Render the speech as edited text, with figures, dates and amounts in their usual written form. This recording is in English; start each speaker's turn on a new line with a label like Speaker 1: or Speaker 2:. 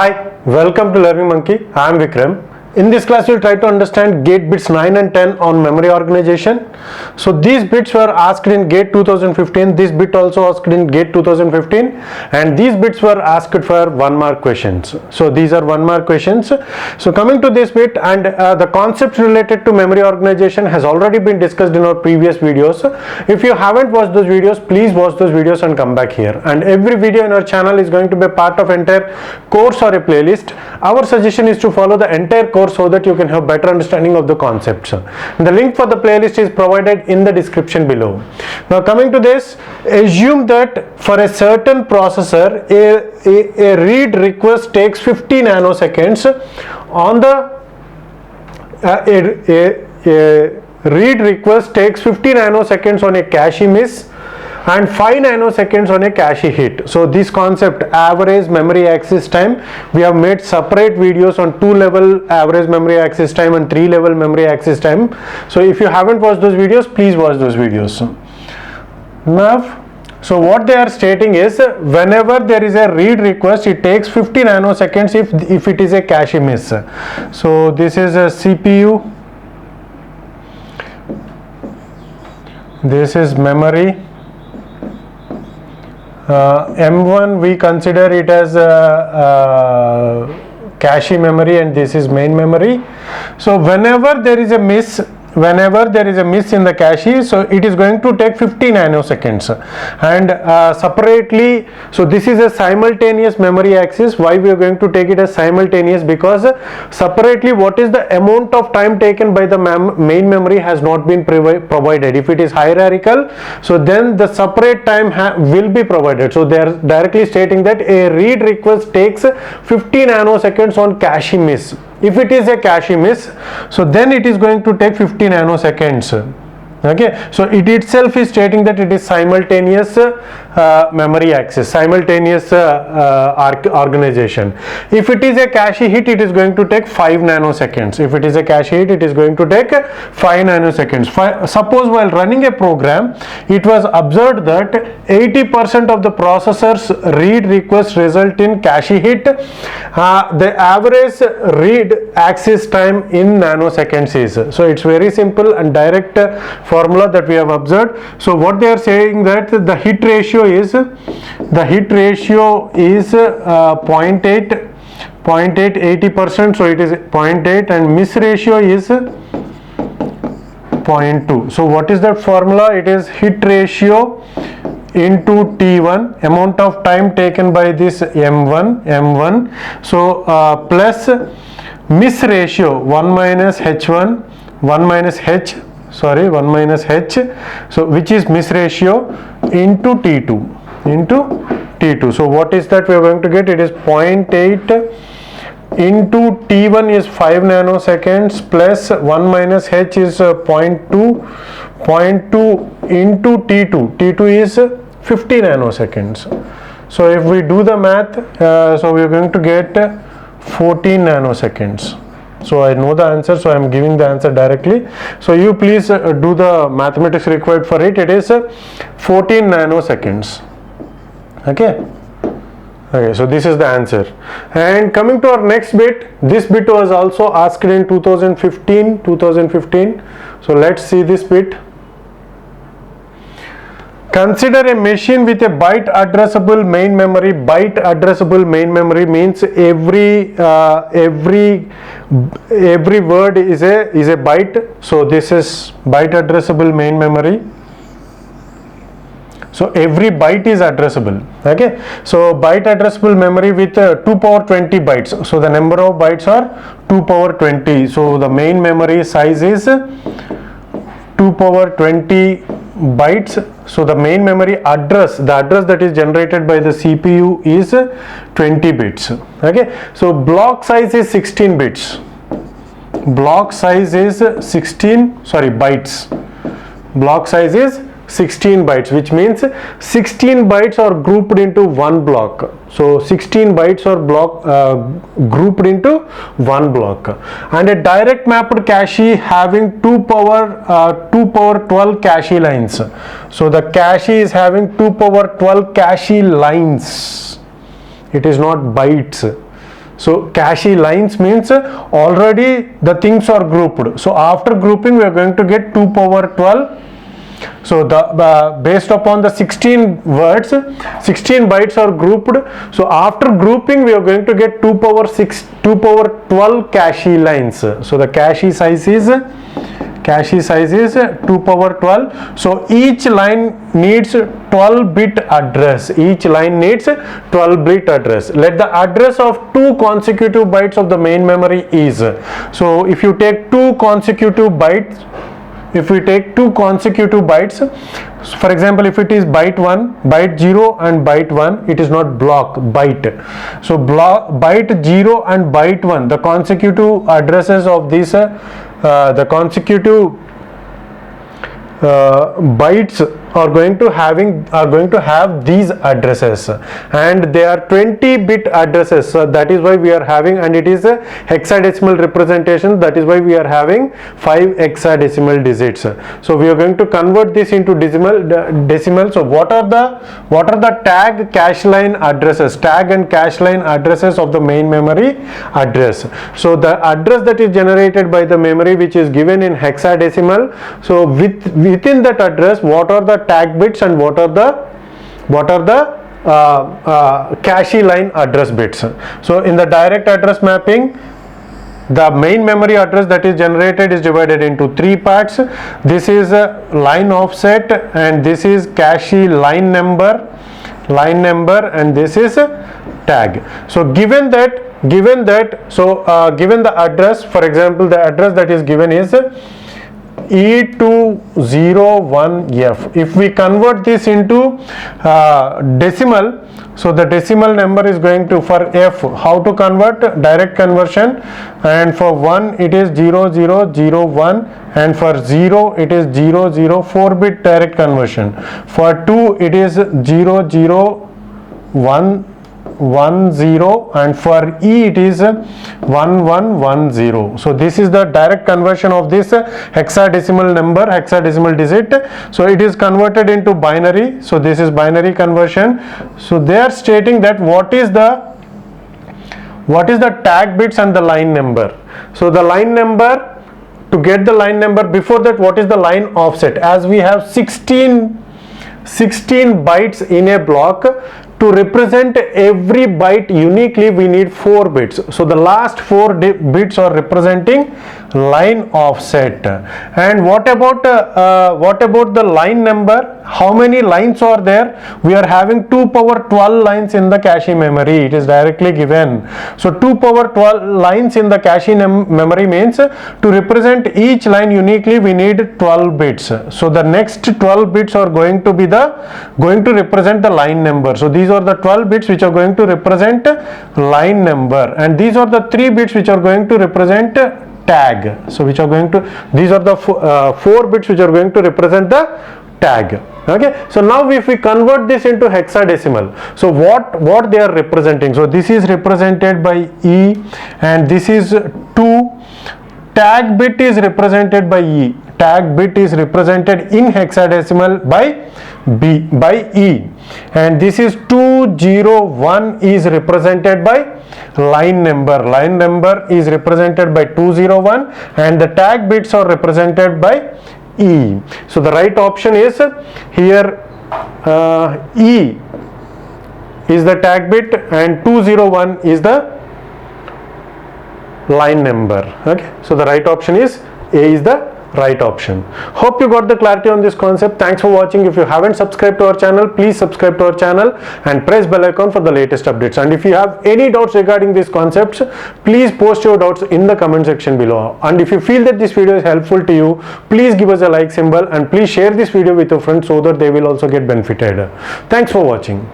Speaker 1: Hi, welcome to Learning Monkey. I am Vikram. In this class, we'll try to understand GATE bits 9 and 10 on memory organization. So these bits were asked in GATE 2015. This bit also asked in GATE 2015, and these bits were asked for 1 mark questions. So these are 1 mark questions. So coming to this bit, and the concepts related to memory organization has already been discussed in our previous videos. If you haven't watched those videos, please watch those videos and come back here. And every video in our channel is going to be a part of entire course or a playlist. Our suggestion is to follow the entire course so that you can have better understanding of the concepts. The link for the playlist is provided in the description below. Now coming to this, assume that for a certain processor a read request takes 50 nanoseconds on the a read request takes 50 nanoseconds on a cache miss and 5 nanoseconds on a cache hit. So this concept, average memory access time, we have made separate videos on 2-level average memory access time and 3-level memory access time. So if you haven't watched those videos, please watch those videos. Now, so what they are stating is, whenever there is a read request, it takes 50 nanoseconds if it is a cache miss. So this is a CPU, this is memory. M1 we consider it as cache memory, and this is main memory. So whenever there is a miss in the cache, so it is going to take 50 nanoseconds, and separately, so this is a simultaneous memory access. Why we are going to take it as simultaneous? Because separately, what is the amount of time taken by the main memory has not been provided. If it is hierarchical, so then the separate time will be provided. So they are directly stating that a read request takes 50 nanoseconds on cache miss. If it is a cache miss, so then it is going to take 50 nanoseconds. Okay, so it itself is stating that it is simultaneous memory access, simultaneous organization. If it is a cache hit, it is going to take 5 nanoseconds. If it is a cache hit, it is going to take 5 nanoseconds. Suppose while running a program, it was observed that 80% of the processor's read requests result in cache hit. The average read access time in nanoseconds is. So it's very simple and direct formula that we have observed. So what they are saying that the hit ratio is 0.8 80%, so it is 0.8, and miss ratio is 0.2. So what is that formula? It is hit ratio into T1, amount of time taken by this M1, so plus miss ratio 1 minus H, so which is miss ratio into T2. So what is that we are going to get? It is 0.8 into T1 is 5 nanoseconds plus 1 minus H is 0.2 into T2 is 50 nanoseconds. So if we do the math, so we are going to get 14 nanoseconds. So I know the answer, so I am giving the answer directly. So you please do the mathematics required for it. It is 14 nanoseconds. Okay, so this is the answer. And coming to our next bit, this bit was also asked in 2015. So let's see this bit. Consider a machine with a byte addressable main memory. Byte addressable main memory means every word is a byte. So this is byte addressable main memory. So every byte is addressable. Okay, so byte addressable memory with 2 power 20 bytes. So the number of bytes are 2 power 20. So the main memory size is 2 power 20 bytes. So the main memory address, the address that is generated by the CPU is 20 bits. Okay, so block size is 16 bits. Block size is bytes. Block size is 16 bytes, which means 16 bytes are grouped into one block. So 16 bytes are grouped into one block, and a direct mapped cache having 2 power 12 cache lines. So the cache is having 2 power 12 cache lines. It is not bytes. So cache lines means already the things are grouped. So after grouping we are going to get 2 power 12. So the based upon the 16 words, 16 bytes are grouped. So after grouping we are going to get 2 power 12 cache lines. So the cache size is 2 power 12. So each line needs 12-bit address. Each line needs 12-bit address. Let the address of 2 consecutive bytes of the main memory is. So if you take 2 consecutive bytes, for example, if it is byte 1, byte 0 and byte 1, it is not block, byte. So byte 0 and byte 1, the consecutive addresses of these, the consecutive bytes are going to have these addresses, and they are 20-bit addresses. So that is why we are having, and it is a hexadecimal representation. That is why we are having 5 hexadecimal digits. So we are going to convert this into decimal. So what are the tag cache line addresses, tag and cache line addresses of the main memory address? So the address that is generated by the memory, which is given in hexadecimal. So within that address, what are the tag bits and what are the cache line address bits? So in the direct address mapping, the main memory address that is generated is divided into 3 parts. This is a line offset, and this is cache line number, and this is tag. So given the address, for example, the address that is given is E201F. If we convert this into decimal, so the decimal number is going to, for F, how to convert? Direct conversion, and for 1 it is 0001, and for 0 it is 004-bit direct conversion. For 2 it is 00110, and for E it is 1110. So this is the direct conversion of this hexadecimal number, hexadecimal digit. So it is converted into binary. So this is binary conversion. So they are stating that what is the tag bits and the line number. So the line number, to get the line number, before that, what is the line offset? As we have 16 bytes in a block, to represent every byte uniquely we need 4 bits. So the last 4 bits are representing line offset. And what about the line number? How many lines are there? We are having 2 power 12 lines in the cache memory. It is directly given. So 2 power 12 lines in the cache memory means to represent each line uniquely we need 12 bits. So the next 12 bits are going to represent the line number. So these are the 12 bits which are going to represent line number, and these are the 3 bits which are going to represent tag. So these are the 4 bits which are going to represent the tag. Okay, so now if we convert this into hexadecimal, so what they are representing? So this is represented by E, and this is 2. Tag bit is represented by E. Tag bit is represented in hexadecimal by E, and this is 201 is represented by line number. Line number is represented by 201, and the tag bits are represented by E. So the right option is here, E is the tag bit and 201 is the line number. Okay, so the right option is A is the right option. Hope you got the clarity on this concept. Thanks for watching. If you haven't subscribed to our channel, please subscribe to our channel and press bell icon for the latest updates. And if you have any doubts regarding these concepts, please post your doubts in the comment section below. And if you feel that this video is helpful to you, please give us a like symbol, and please share this video with your friends so that they will also get benefited. Thanks for watching.